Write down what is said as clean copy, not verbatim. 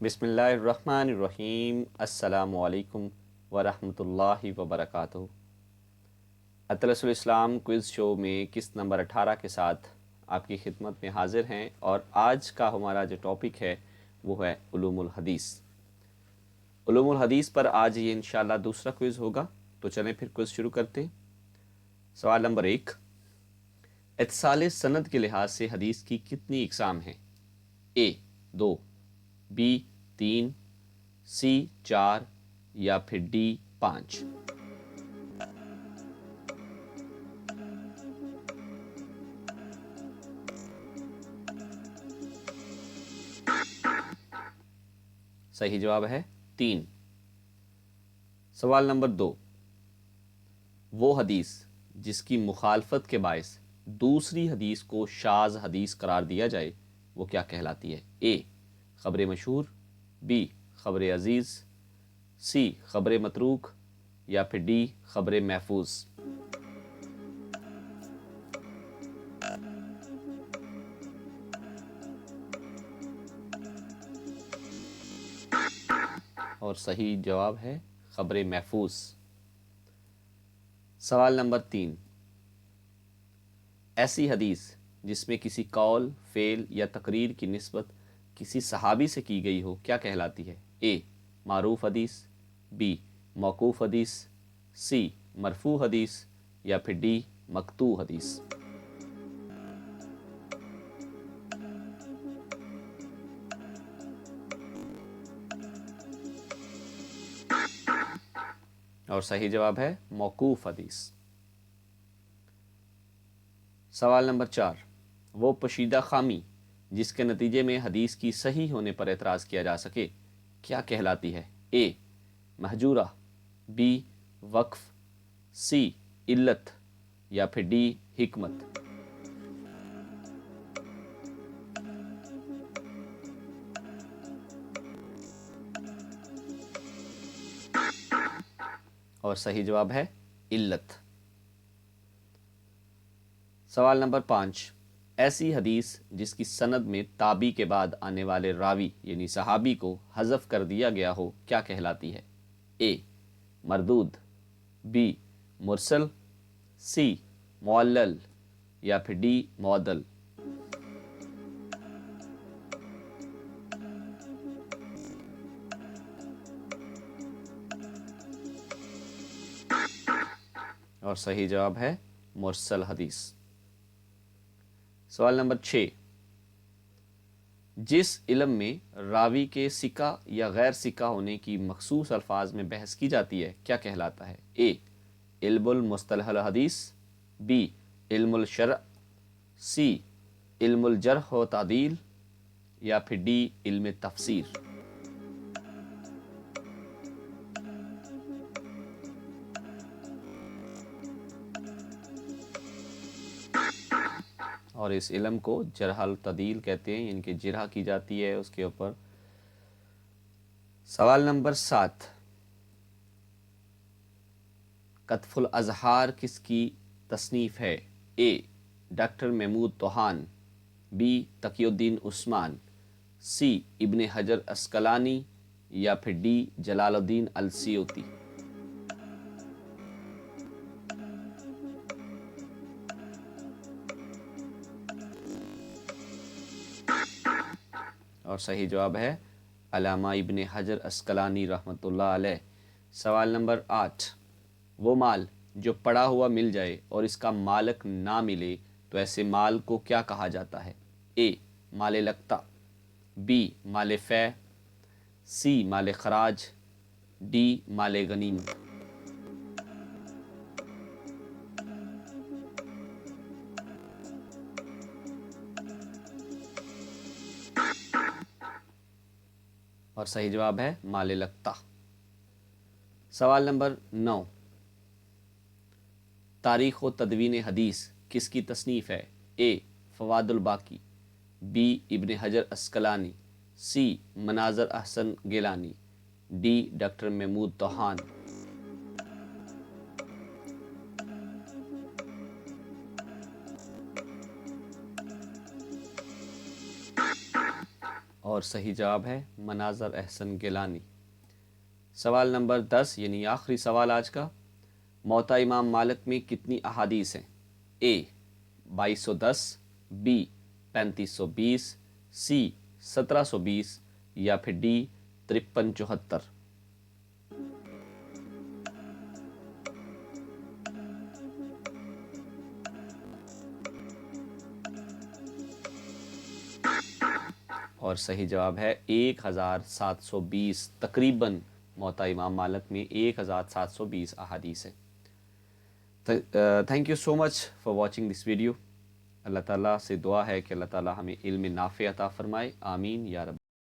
بسم اللہ الرحمن الرحیم۔ السلام علیکم ورحمۃ اللہ وبرکاتہ۔ اطلس الاسلام کوئز شو میں قسط نمبر 18 کے ساتھ آپ کی خدمت میں حاضر ہیں، اور آج کا ہمارا جو ٹاپک ہے وہ ہے علوم الحدیث۔ علوم الحدیث پر آج یہ انشاءاللہ دوسرا کوئز ہوگا، تو چلیں پھر کوئز شروع کرتے ہیں۔ سوال نمبر 1، اتصال سند کے لحاظ سے حدیث کی کتنی اقسام ہیں؟ اے 2، بی 3، سی 4 یا پھر ڈی 5۔ صحیح جواب ہے 3۔ سوال نمبر 2، وہ حدیث جس کی مخالفت کے باعث دوسری حدیث کو شاذ حدیث قرار دیا جائے وہ کیا کہلاتی ہے؟ اے خبر مشہور، بی خبر عزیز، سی خبر متروک یا پھر ڈی خبر محفوظ۔ اور صحیح جواب ہے خبر محفوظ۔ سوال نمبر 3، ایسی حدیث جس میں کسی قول، فعل یا تقریر کی نسبت کسی صحابی سے کی گئی ہو کیا کہلاتی ہے؟ اے معروف حدیث، بی موقوف حدیث، سی مرفوع حدیث یا پھر ڈی مقطوع حدیث۔ اور صحیح جواب ہے موقوف حدیث۔ سوال نمبر 4، وہ پوشیدہ خامی جس کے نتیجے میں حدیث کی صحیح ہونے پر اعتراض کیا جا سکے کیا کہلاتی ہے؟ اے مہجورہ، بی وقف، سی علت یا پھر ڈی حکمت۔ اور صحیح جواب ہے علت۔ سوال نمبر 5، ایسی حدیث جس کی سند میں تابعی کے بعد آنے والے راوی یعنی صحابی کو حذف کر دیا گیا ہو کیا کہلاتی ہے؟ اے مردود، بی مرسل، سی معلل یا پھر ڈی معدل۔ اور صحیح جواب ہے مرسل حدیث۔ سوال نمبر 6، جس علم میں راوی کے ثقہ یا غیر ثقہ ہونے کی مخصوص الفاظ میں بحث کی جاتی ہے کیا کہلاتا ہے؟ اے علم المصطلح الحدیث، بی علم الشرع، سی علم الجرح و تعدیل یا پھر ڈی علم تفسیر۔ اور اس علم کو جرح التعدیل کہتے ہیں، یعنی کہ جرح کی جاتی ہے اس کے اوپر۔ سوال نمبر 7، قطف الاظہار کس کی تصنیف ہے؟ اے ڈاکٹر محمود توہان، بی تقی الدین عثمان، سی ابن حجر عسقلانی یا پھر ڈی جلال الدین السیوطی۔ اور صحیح جواب ہے علامہ ابن حجر عسقلانی رحمۃ اللہ علیہ۔ سوال نمبر 8، وہ مال جو پڑا ہوا مل جائے اور اس کا مالک نہ ملے تو ایسے مال کو کیا کہا جاتا ہے؟ اے مال لقطہ، بی مال فے، سی مال خراج، ڈی مال غنیمت۔ اور صحیح جواب ہے مال لقطہ۔ سوال نمبر 9، تاریخ و تدوین حدیث کس کی تصنیف ہے؟ اے فواد الباقی، بی ابن حجر عسقلانی، سی مناظر احسن گیلانی، ڈی ڈاکٹر محمود توہان۔ اور صحیح جواب ہے مناظر احسن گیلانی۔ سوال نمبر 10 یعنی آخری سوال آج کا، موطا امام مالک میں کتنی احادیث ہیں؟ اے 2210، بی 3520، سی 1720 یا پھر ڈی 5374۔ اور صحیح جواب ہے 1720، تقریباً موطا امام مالک میں 1720 احادیث ہیں۔ Thank you so much for watching this video. اللہ تعالیٰ سے دعا ہے کہ اللہ تعالیٰ ہمیں علم نافع عطا فرمائے، آمین یا رب۔